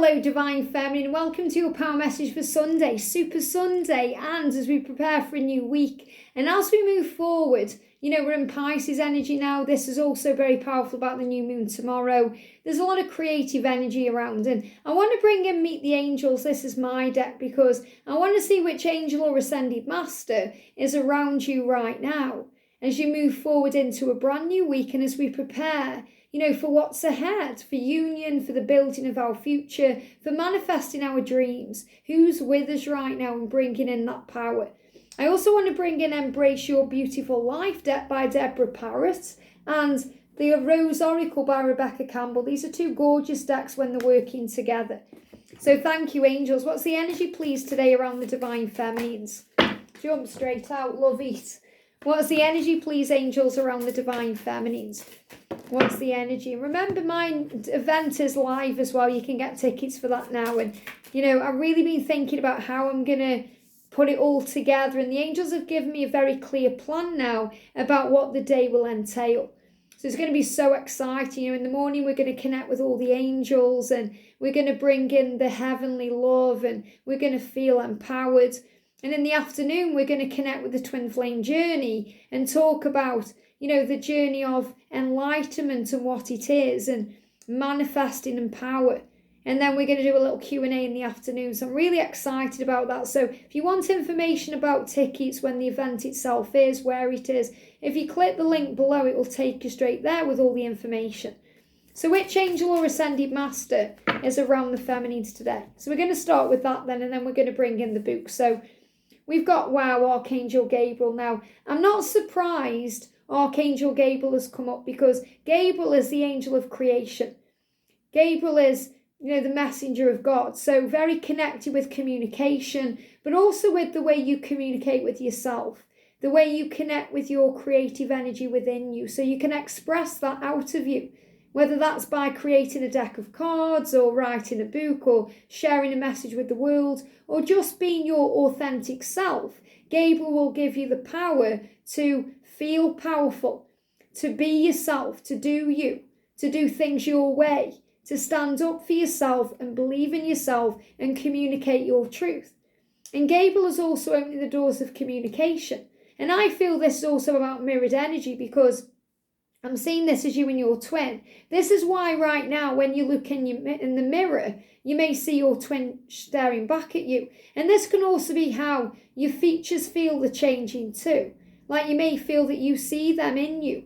Hello Divine Feminine, welcome to your power message for Sunday, Super Sunday, and as we prepare for a new week and as we move forward, we're in Pisces energy now. This is also very powerful about the new moon tomorrow. There's a lot of creative energy around, and I want to bring in Meet the Angels. This is my deck because I want to see which angel or ascended master is around you right now as you move forward into a brand new week and as we prepare for what's ahead, for union, for the building of our future, for manifesting our dreams. Who's with us right now and bringing in that power? I also want to bring in Embrace Your Beautiful Life deck by Debra, Parrott, and the Rose Oracle by Rebecca Campbell. These are two gorgeous decks when they're working together. So thank you, angels. What's the energy, please, today around the Divine Feminines? Jump straight out, love it. What's the energy, please, angels, around the Divine Feminines? What's the energy? Remember, my event is live as well. You can get tickets for that now. And, I've really been thinking about how I'm going to put it all together. And the angels have given me a very clear plan now about what the day will entail. So it's going to be so exciting. In the morning, we're going to connect with all the angels and we're going to bring in the heavenly love and we're going to feel empowered. And in the afternoon, we're going to connect with the twin flame journey and talk about the journey of enlightenment and what it is and manifesting and power. And then we're going to do a little Q&A in the afternoon. So I'm really excited about that. So if you want information about tickets, when the event itself is, where it is, if you click the link below, it will take you straight there with all the information. So which angel or ascended master is around the feminines today? So we're going to start with that then, and then we're going to bring in the book. So we've got, Archangel Gabriel. Now, I'm not surprised Archangel Gabriel has come up because Gabriel is the angel of creation. Gabriel is, the messenger of God. So very connected with communication, but also with the way you communicate with yourself, the way you connect with your creative energy within you. So you can express that out of you, whether that's by creating a deck of cards or writing a book or sharing a message with the world or just being your authentic self. Gabriel will give you the power to feel powerful, to be yourself, to do things your way, to stand up for yourself and believe in yourself and communicate your truth. And Gabriel is also opening the doors of communication. And I feel this is also about mirrored energy because I'm seeing this as you and your twin. This is why right now when you look in the mirror, you may see your twin staring back at you. And this can also be how your features feel the changing too. Like you may feel that you see them in you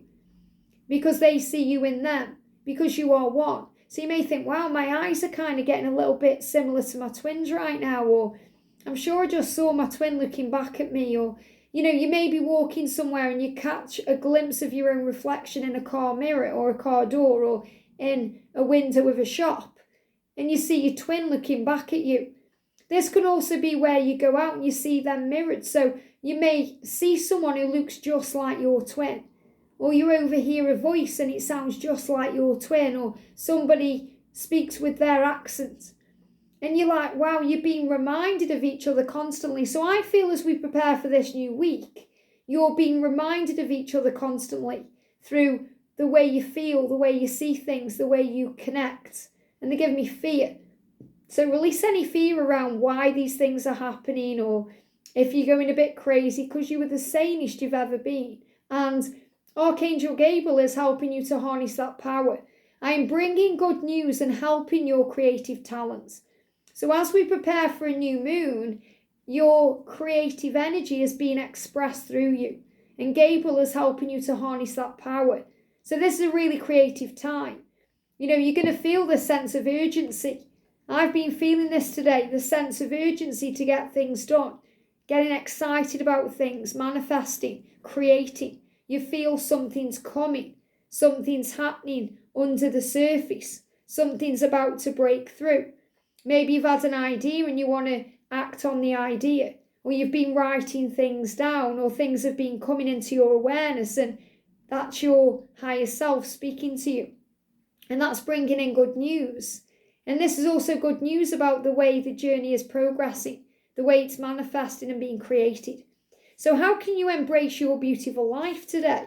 because they see you in them, because you are one. So you may think, wow, my eyes are kind of getting a little bit similar to my twins right now. Or I'm sure I just saw my twin looking back at me. Or, you may be walking somewhere and you catch a glimpse of your own reflection in a car mirror or a car door or in a window of a shop. And you see your twin looking back at you. This can also be where you go out and you see them mirrored. So you may see someone who looks just like your twin. Or you overhear a voice and it sounds just like your twin. Or somebody speaks with their accent. And you're like, wow, you're being reminded of each other constantly. So I feel as we prepare for this new week, you're being reminded of each other constantly through the way you feel, the way you see things, the way you connect. And they give me fear. So release any fear around why these things are happening or if you're going a bit crazy because you were the sanest you've ever been. And Archangel Gabriel is helping you to harness that power. I am bringing good news and helping your creative talents. So as we prepare for a new moon, your creative energy is being expressed through you. And Gabriel is helping you to harness that power. So this is a really creative time. You're going to feel the sense of urgency. I've been feeling this today, the sense of urgency to get things done. Getting excited about things, manifesting, creating. You feel something's coming. Something's happening under the surface. Something's about to break through. Maybe you've had an idea and you want to act on the idea. Or you've been writing things down or things have been coming into your awareness and that's your higher self speaking to you. And that's bringing in good news. And this is also good news about the way the journey is progressing, the way it's manifesting and being created. So how can you embrace your beautiful life today?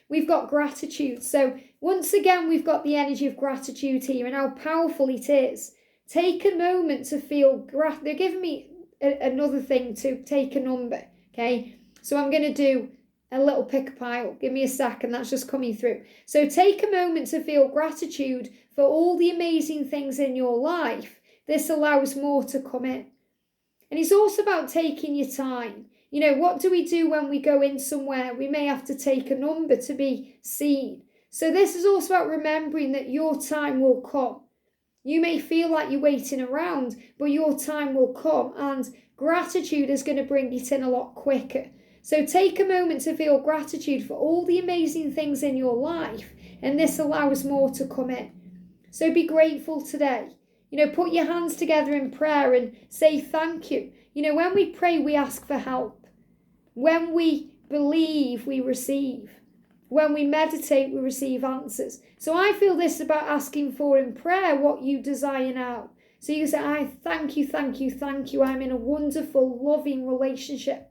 We've got gratitude. So once again, we've got the energy of gratitude here and how powerful it is Take a moment to feel they're giving me another thing to take a number, okay? So I'm going to do a little pick a pile. Give me a second, that's just coming through. So take a moment to feel gratitude for all the amazing things in your life. This allows more to come in. And it's also about taking your time. You know, what do we do when we go in somewhere? We may have to take a number to be seen. So this is also about remembering that your time will come. You may feel like you're waiting around, but your time will come, and gratitude is going to bring it in a lot quicker. So take a moment to feel gratitude for all the amazing things in your life, and this allows more to come in. So be grateful today. You know, put your hands together in prayer and say thank you. You know, when we pray, we ask for help. When we believe, we receive. When we meditate, we receive answers. So I feel this about asking for in prayer what you desire now. So you say, I thank you, thank you, thank you. I'm in a wonderful, loving relationship.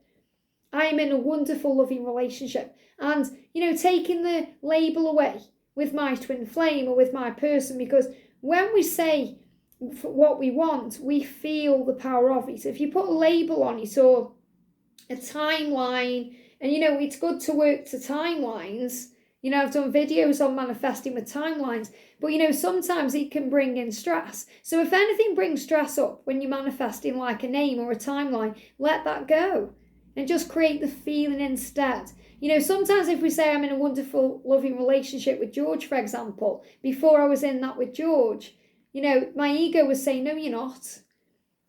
I'm in a wonderful, loving relationship. And, you know, taking the label away with my twin flame or with my person, because when we say what we want, we feel the power of it. If you put a label on it or a timeline, and you know, it's good to work to timelines. You know, I've done videos on manifesting with timelines, but you know, sometimes it can bring in stress. So if anything brings stress up when you're manifesting, like a name or a timeline, let that go and just create the feeling instead. You know, sometimes if we say I'm in a wonderful, loving relationship with George, for example, before I was in that with George, you know, my ego was saying, no, you're not.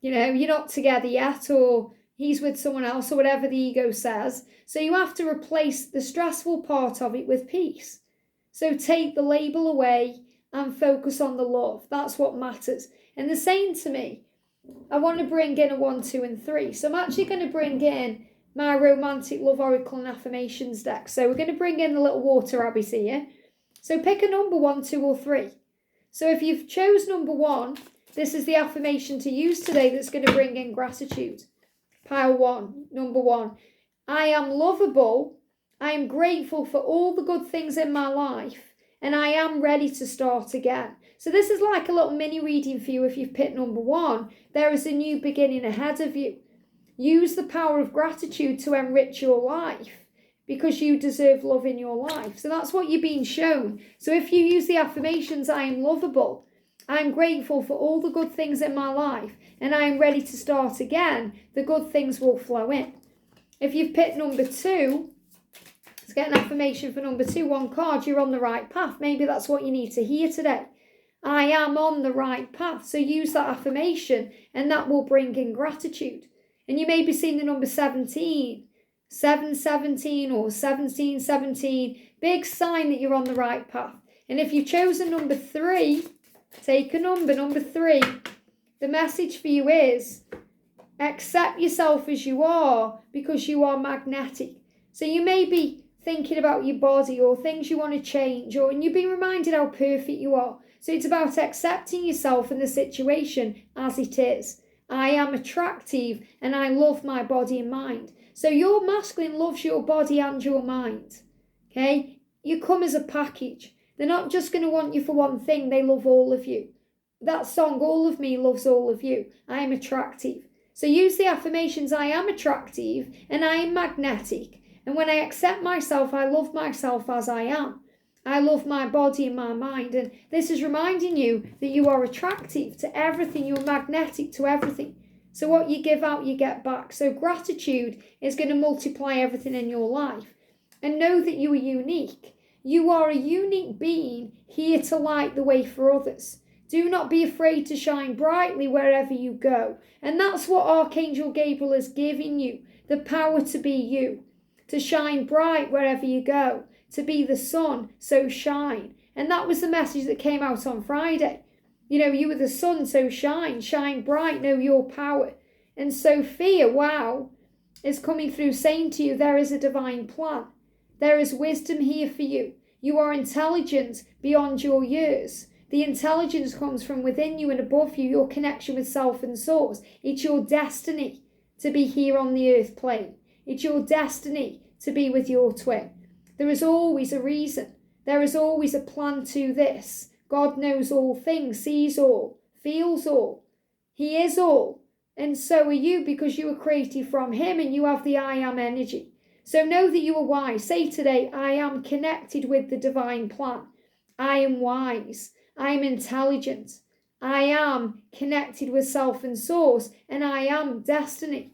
You know, you're not together yet, or he's with someone else, or whatever the ego says. So you have to replace the stressful part of it with peace. So take the label away and focus on the love. That's what matters. And the same to me, I want to bring in a 1, 2, and 3. So I'm actually going to bring in my romantic love oracle and affirmations deck. So we're going to bring in the little water rabbit here. So pick a number 1, 2, or 3. So if you've chose number 1, this is the affirmation to use today that's going to bring in gratitude. Pile 1, number 1. I am lovable. I am grateful for all the good things in my life, and I am ready to start again. So this is like a little mini reading for you if you've picked number 1. There is a new beginning ahead of you. Use the power of gratitude to enrich your life, because you deserve love in your life. So that's what you're being shown. So if you use the affirmations, I am lovable, I'm grateful for all the good things in my life, and I am ready to start again, the good things will flow in. If you've picked number 2, let's get an affirmation for number 2, 1 card, you're on the right path. Maybe that's what you need to hear today. I am on the right path. So use that affirmation, and that will bring in gratitude. And you may be seeing the number 17, 717 or 1717, big sign that you're on the right path. And if you've chosen number 3, take a number 3. The message for you is accept yourself as you are, because you are magnetic. So you may be thinking about your body or things you want to change, and you've been reminded how perfect you are. So it's about accepting yourself and the situation as it is. I am attractive and I love my body and mind. So your masculine loves your body and your mind. Okay? You come as a package. They're not just going to want you for one thing. They love all of you. That song, All of Me Loves All of You. I am attractive. So use the affirmations, I am attractive and I am magnetic. And when I accept myself, I love myself as I am. I love my body and my mind. And this is reminding you that you are attractive to everything. You're magnetic to everything. So what you give out, you get back. So gratitude is going to multiply everything in your life. And know that you are unique. You are a unique being here to light the way for others. Do not be afraid to shine brightly wherever you go. And that's what Archangel Gabriel is giving you. The power to be you. To shine bright wherever you go. To be the sun, so shine. And that was the message that came out on Friday. You know, you were the sun, so shine. Shine bright, know your power. And Sophia, wow, is coming through saying to you, there is a divine plan. There is wisdom here for you. You are intelligent beyond your years. The intelligence comes from within you and above you, your connection with self and source. It's your destiny to be here on the earth plane. It's your destiny to be with your twin. There is always a reason. There is always a plan to this. God knows all things, sees all, feels all. He is all. And so are you, because you were created from him and you have the I am energy. So know that you are wise. Say today, I am connected with the divine plan. I am wise. I am intelligent. I am connected with self and source. And I am destiny.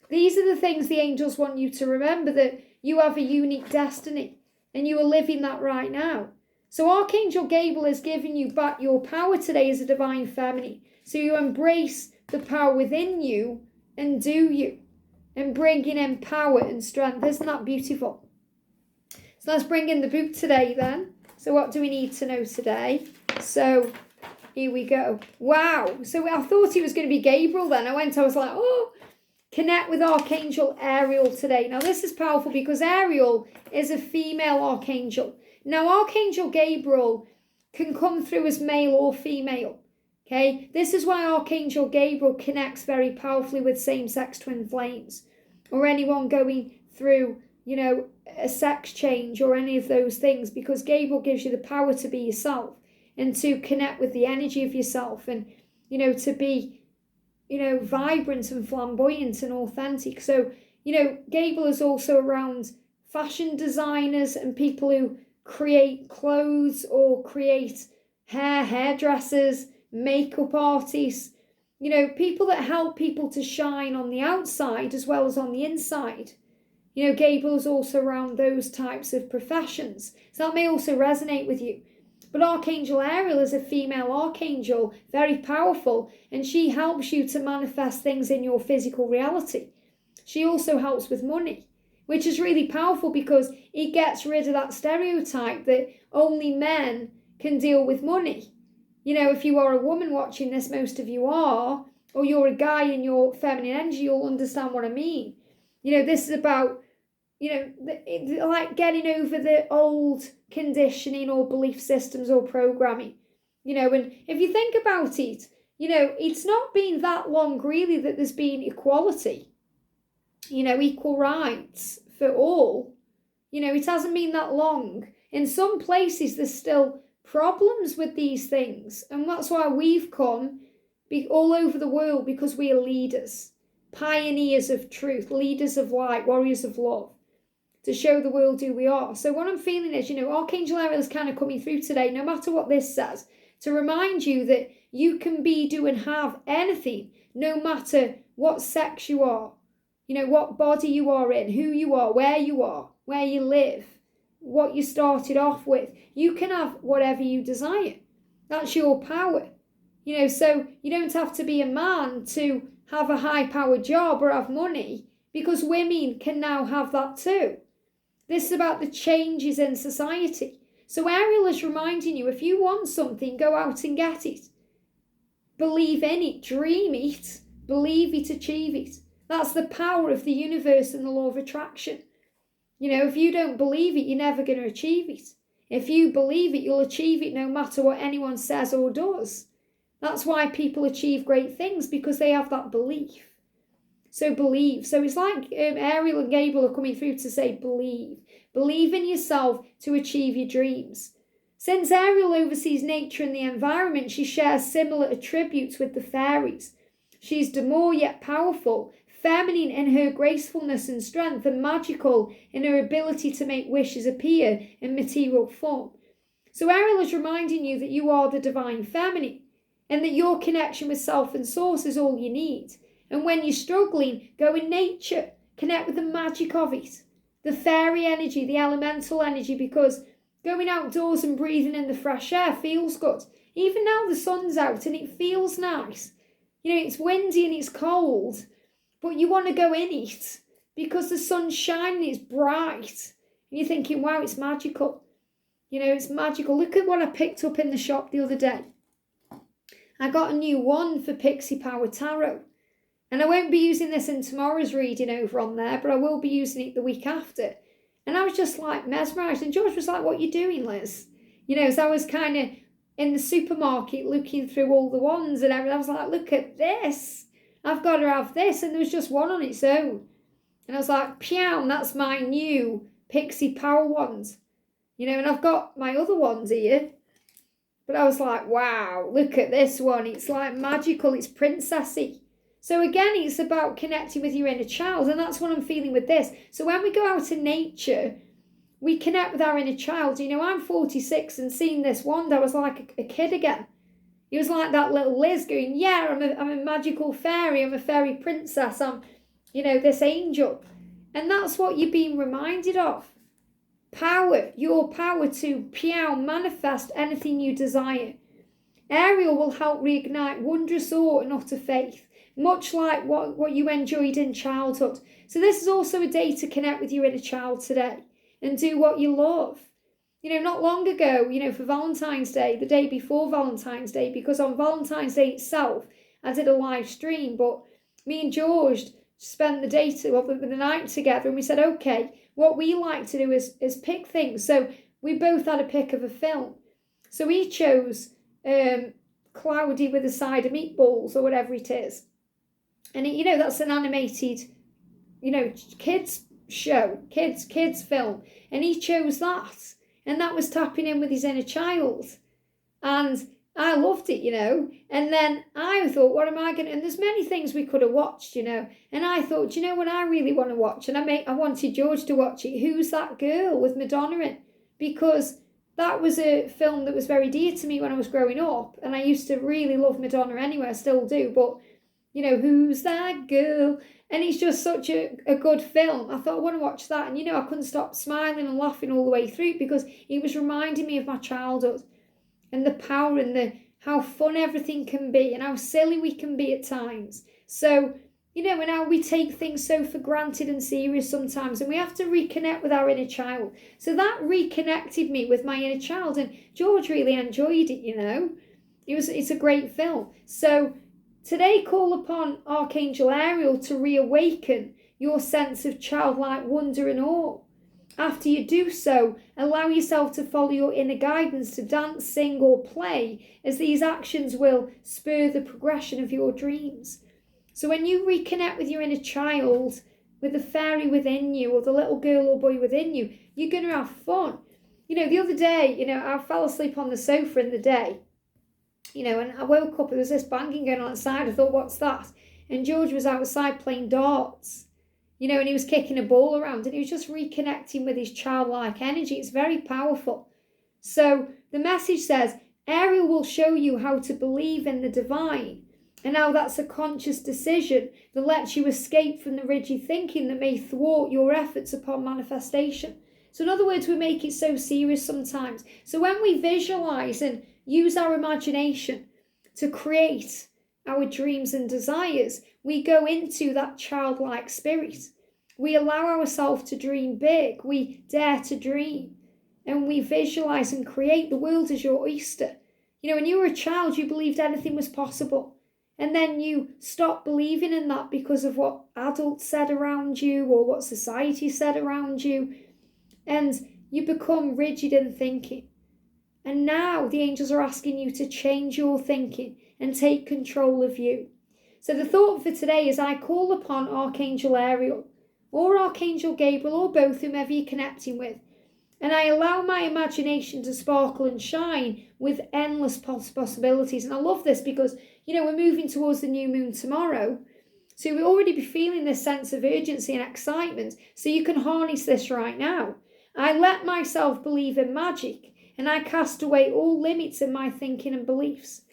These are the things the angels want you to remember, that you have a unique destiny. And you are living that right now. So Archangel Gabriel has given you back your power today as a divine feminine. So you embrace the power within you and do you. And bringing in power and strength. Isn't that beautiful? So let's bring in the book today then. So what do we need to know today? So here we go. Wow. So I thought it was going to be Gabriel then. I was like, oh, connect with Archangel Ariel today. Now this is powerful because Ariel is a female archangel. Now Archangel Gabriel can come through as male or female. Okay, this is why Archangel Gabriel connects very powerfully with same-sex twin flames or anyone going through, a sex change or any of those things, because Gabriel gives you the power to be yourself and to connect with the energy of yourself and, to be, vibrant and flamboyant and authentic. So, Gabriel is also around fashion designers and people who create clothes or create hairdressers, makeup artists, people that help people to shine on the outside as well as on the inside. Gabriel is also around those types of professions. So that may also resonate with you. But Archangel Ariel is a female archangel, very powerful, and she helps you to manifest things in your physical reality. She also helps with money, which is really powerful because it gets rid of that stereotype that only men can deal with money. If you are a woman watching this, most of you are, or you're a guy in your feminine energy, you'll understand what I mean. This is about, like getting over the old conditioning or belief systems or programming. And if you think about it, it's not been that long really that there's been equality, equal rights for all. It hasn't been that long. In some places, there's still problems with these things, and that's why we've come all over the world, because we are leaders, pioneers of truth, leaders of light, warriors of love, to show the world who we are. So what I'm feeling is, Archangel Ariel is kind of coming through today, no matter what this says, to remind you that you can be, do and have anything, no matter what sex you are, what body you are in, who you are, where you live, what you started off with. You can have whatever you desire. That's your power. So you don't have to be a man to have a high-powered job or have money, because women can now have that too. This is about the changes in society. So Ariel is reminding you, if you want something, go out and get it. Believe in it, dream it, believe it, achieve it. That's the power of the universe and the law of attraction. If you don't believe it, you're never going to achieve it. If you believe it, you'll achieve it no matter what anyone says or does. That's why people achieve great things, because they have that belief. So believe. So it's like Ariel and Gabriel are coming through to say believe. Believe in yourself to achieve your dreams. Since Ariel oversees nature and the environment, she shares similar attributes with the fairies. She's demure yet powerful, feminine in her gracefulness and strength, and magical in her ability to make wishes appear in material form. So Ariel is reminding you that you are the divine feminine, and that your connection with self and source is all you need. And when you're struggling, go in nature, connect with the magic of it, the fairy energy, the elemental energy, because going outdoors and breathing in the fresh air feels good. Even now the sun's out and it feels nice. It's windy and it's cold, but you want to go in it because the sun's shining, it's bright. And you're thinking, wow, it's magical. It's magical. Look at what I picked up in the shop the other day. I got a new wand for Pixie Power Tarot. And I won't be using this in tomorrow's reading over on there, but I will be using it the week after. And I was just like mesmerised. And George was like, what are you doing, Liz? So I was kind of in the supermarket looking through all the wands and everything. I was like, look at this. I've got to have this. And there was just one on its own. And I was like, pyow, that's my new Pixie Power wand. And I've got my other ones here. But I was like, wow, look at this one. It's like magical. It's princessy. So again, it's about connecting with your inner child. And that's what I'm feeling with this. So when we go out in nature, we connect with our inner child. You know, I'm 46 and seeing this wand, I was like a kid again. It was like that little Liz going, yeah, I'm a magical fairy. I'm a fairy princess. I'm, you know, this angel. And that's what you're being reminded of. Power, your power to manifest anything you desire. Ariel will help reignite wondrous awe and utter faith, much like what you enjoyed in childhood. So this is also a day to connect with your inner child today and do what you love. You know, not long ago, you know, for Valentine's Day, the day before Valentine's Day, because on Valentine's Day itself, I did a live stream, but me and George spent the night together, and we said, okay, what we like to do is pick things. So we both had a pick of a film. So he chose Cloudy with a Side of Meatballs or whatever it is. And, you know, that's an animated, you know, kids show, kids film. And he chose that. And that was tapping in with his inner child. And I loved it, you know. And then I thought, what am I going to... And there's many things we could have watched, you know. And I thought, do you know what I really want to watch? And I wanted George to watch it. Who's That Girl? With Madonna in. Because that was a film that was very dear to me when I was growing up. And I used to really love Madonna anyway. I still do. But, you know, Who's That Girl? And it's just such a good film. I thought, I want to watch that. And, you know, I couldn't stop smiling and laughing all the way through because it was reminding me of my childhood and the power and how fun everything can be and how silly we can be at times. So, you know, and how we take things so for granted and serious sometimes, and we have to reconnect with our inner child. So that reconnected me with my inner child, and George really enjoyed it, you know. It's a great film. So today, call upon Archangel Ariel to reawaken your sense of childlike wonder and awe. After you do so, allow yourself to follow your inner guidance to dance, sing, or play, as these actions will spur the progression of your dreams. So when you reconnect with your inner child, with the fairy within you, or the little girl or boy within you, you're going to have fun. You know, the other day, you know, I fell asleep on the sofa in the day, you know, and I woke up, there was this banging going on outside. I thought, what's that? And George was outside playing darts, you know, and he was kicking a ball around, and he was just reconnecting with his childlike energy. It's very powerful. So the message says, Ariel will show you how to believe in the divine, and how that's a conscious decision that lets you escape from the rigid thinking that may thwart your efforts upon manifestation. So in other words, we make it so serious sometimes. So when we visualize and use our imagination to create our dreams and desires, we go into that childlike spirit. We allow ourselves to dream big. We dare to dream. And we visualize and create the world as your oyster. You know, when you were a child, you believed anything was possible. And then you stop believing in that because of what adults said around you or what society said around you. And you become rigid in thinking. And now the angels are asking you to change your thinking and take control of you. So the thought for today is, I call upon Archangel Ariel or Archangel Gabriel or both, whomever you're connecting with. And I allow my imagination to sparkle and shine with endless possibilities. And I love this because, you know, we're moving towards the new moon tomorrow. So we'll already be feeling this sense of urgency and excitement. So you can harness this right now. I let myself believe in magic, and I cast away all limits in my thinking and beliefs.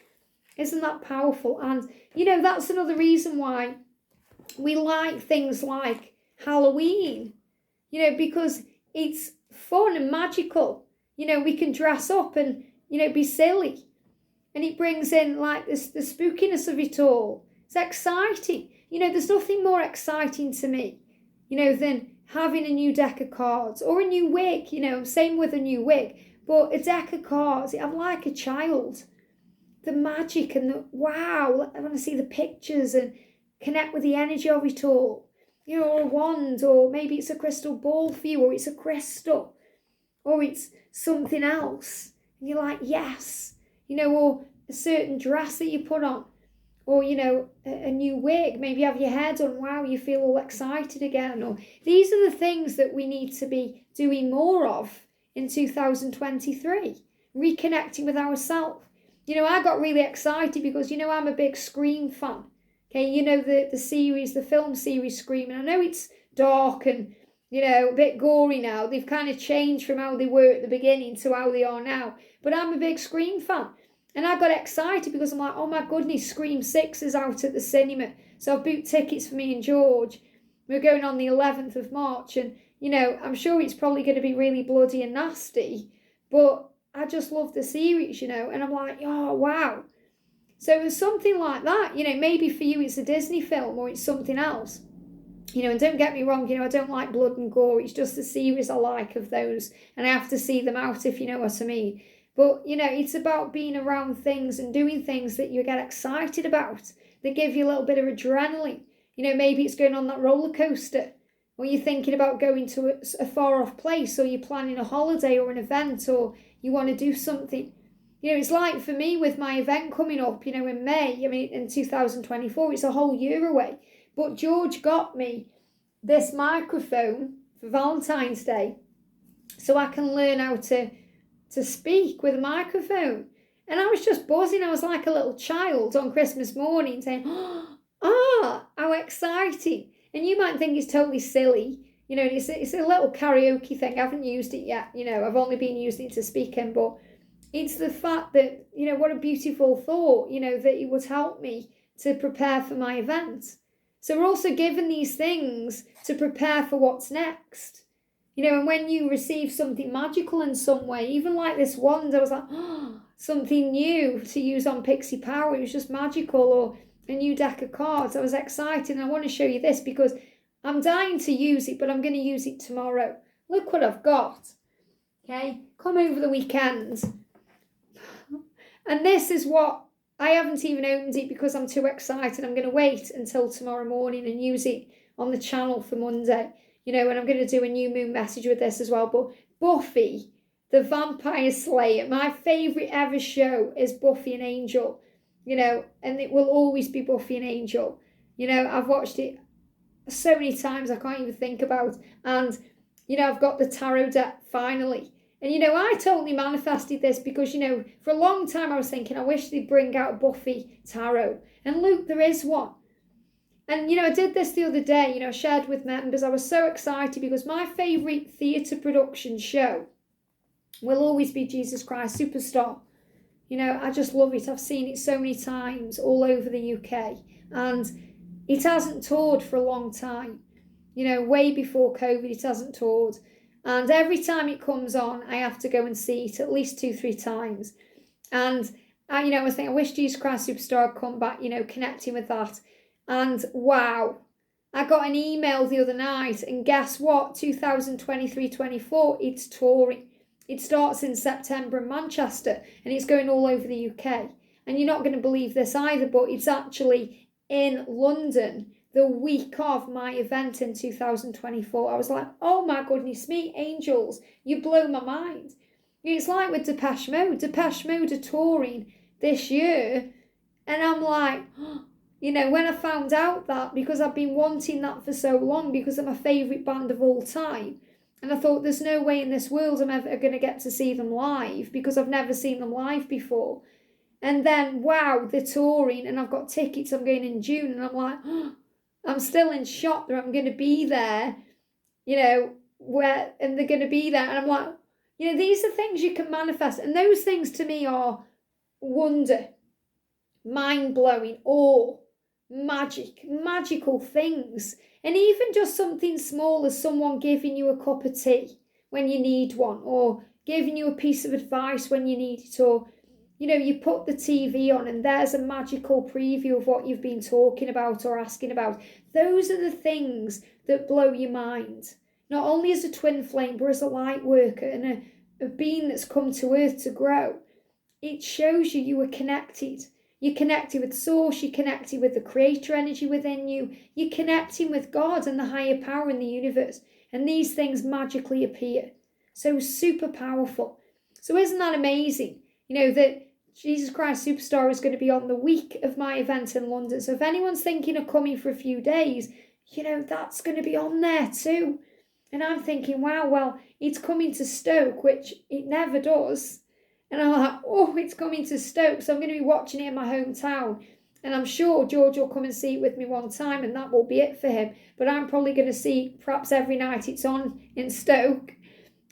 Isn't that powerful? And, you know, that's another reason why we like things like Halloween, you know, because it's fun and magical. You know, we can dress up and, you know, be silly. And it brings in, like, the spookiness of it all. It's exciting. You know, there's nothing more exciting to me, you know, than having a new deck of cards or a new wig, you know, same with a new wig. But a deck of cards, I'm like a child. The magic and the wow, I want to see the pictures and connect with the energy of it all. You know, or a wand, or maybe it's a crystal ball for you, or it's a crystal, or it's something else. And you're like, yes. You know, or a certain dress that you put on, or, you know, a new wig, maybe have your hair done, wow, you feel all excited again. Or these are the things that we need to be doing more of in 2023, reconnecting with ourselves. I got really excited because, I'm a big Scream fan. Okay, the series, the film series Scream, and I know it's dark and, a bit gory now. They've kind of changed from how they were at the beginning to how they are now. But I'm a big Scream fan. And I got excited because I'm like, oh my goodness, Scream 6 is out at the cinema. So I've booked tickets for me and George. We're going on the 11th of March. And, I'm sure it's probably going to be really bloody and nasty. But I just love the series, and I'm like, oh, wow. So it was something like that, maybe for you it's a Disney film or it's something else. And don't get me wrong, I don't like blood and gore. It's just the series I like of those. And I have to see them out, if you know what I mean. But, it's about being around things and doing things that you get excited about, that give you a little bit of adrenaline. Maybe it's going on that roller coaster, or you're thinking about going to a far off place, or you're planning a holiday or an event, or you want to do something. It's like for me with my event coming up, in May, in 2024, it's a whole year away. But George got me this microphone for Valentine's Day so I can learn how to speak with a microphone. And I was just buzzing. I was like a little child on Christmas morning saying, how exciting. And you might think it's totally silly. It's a little karaoke thing. I haven't used it yet. I've only been using it to speak in, but it's the fact that, what a beautiful thought, that it would help me to prepare for my event. So we're also given these things to prepare for what's next. And when you receive something magical in some way, even like this wand, I was like, something new to use on Pixie Power. It was just magical, or a new deck of cards. I was excited, and I want to show you this because I'm dying to use it, but I'm going to use it tomorrow. Look what I've got. Okay, come over the weekend. And this is what, I haven't even opened it because I'm too excited. I'm going to wait until tomorrow morning and use it on the channel for Monday. And I'm going to do a new moon message with this as well. But Buffy, the Vampire Slayer, my favourite ever show is Buffy and Angel. And it will always be Buffy and Angel. I've watched it so many times I can't even think about. And, I've got the tarot deck finally. And, I totally manifested this because, for a long time I was thinking, I wish they'd bring out Buffy tarot. And look, there is one. And, I did this the other day, I shared with members. I was so excited because my favourite theatre production show will always be Jesus Christ Superstar. I just love it. I've seen it so many times all over the UK. And it hasn't toured for a long time. Way before COVID, it hasn't toured. And every time it comes on, I have to go and see it at least 2-3 times. And, I was thinking, I wish Jesus Christ Superstar had come back, connecting with that. And wow, I got an email the other night, and guess what? 2023-24, it's touring. It starts in September in Manchester, and it's going all over the UK. And you're not going to believe this either, but it's actually in London the week of my event in 2024. I was like, oh my goodness me, angels, you blow my mind. It's like with Depeche Mode. Depeche Mode are touring this year, and I'm like, when I found out that, because I've been wanting that for so long because they're my favourite band of all time, and I thought there's no way in this world I'm ever going to get to see them live because I've never seen them live before. And then, wow, they're touring, and I've got tickets. I'm going in June, and I'm like, I'm still in shock that I'm going to be there, and they're going to be there. And I'm like, these are things you can manifest. And those things to me are wonder, mind-blowing, awe, magical things. And even just something small as someone giving you a cup of tea when you need one, or giving you a piece of advice when you need it, or you put the TV on and there's a magical preview of what you've been talking about or asking about. Those are the things that blow your mind. Not only as a twin flame, but as a light worker and a being that's come to earth to grow. It shows you are connected. You're connected with source, you're connected with the creator energy within you, you're connecting with God and the higher power in the universe. And these things magically appear. So super powerful. So isn't that amazing? That Jesus Christ Superstar is going to be on the week of my event in London. So if anyone's thinking of coming for a few days, that's going to be on there too. And I'm thinking, wow, well, it's coming to Stoke, which it never does. And I'm like, oh, it's coming to Stoke, so I'm going to be watching it in my hometown. And I'm sure George will come and see it with me one time, and that will be it for him. But I'm probably going to see perhaps every night it's on in Stoke.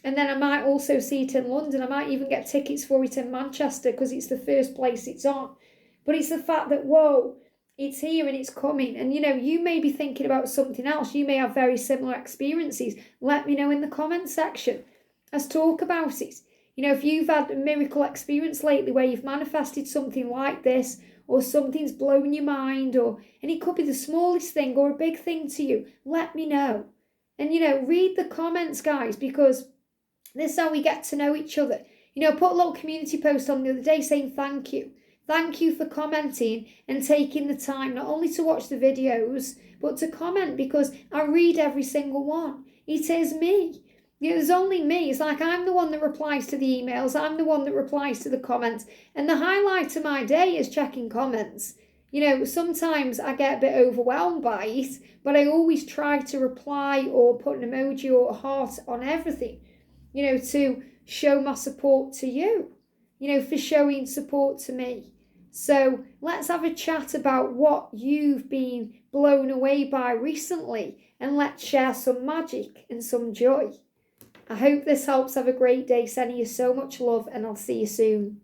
And then I might also see it in London. I might even get tickets for it in Manchester because it's the first place it's on. But it's the fact that, whoa, it's here and it's coming. And, you may be thinking about something else. You may have very similar experiences. Let me know in the comment section. Let's talk about it. If you've had a miracle experience lately where you've manifested something like this, or something's blown your mind, and it could be the smallest thing or a big thing to you, let me know. And, read the comments, guys, because this is how we get to know each other. I put a little community post on the other day saying thank you. Thank you for commenting and taking the time not only to watch the videos, but to comment, because I read every single one. It is me. There's only me. It's like I'm the one that replies to the emails. I'm the one that replies to the comments. And the highlight of my day is checking comments. Sometimes I get a bit overwhelmed by it, but I always try to reply or put an emoji or a heart on everything, to show my support to you, for showing support to me. So let's have a chat about what you've been blown away by recently, and let's share some magic and some joy. I hope this helps. Have a great day. Sending you so much love, and I'll see you soon.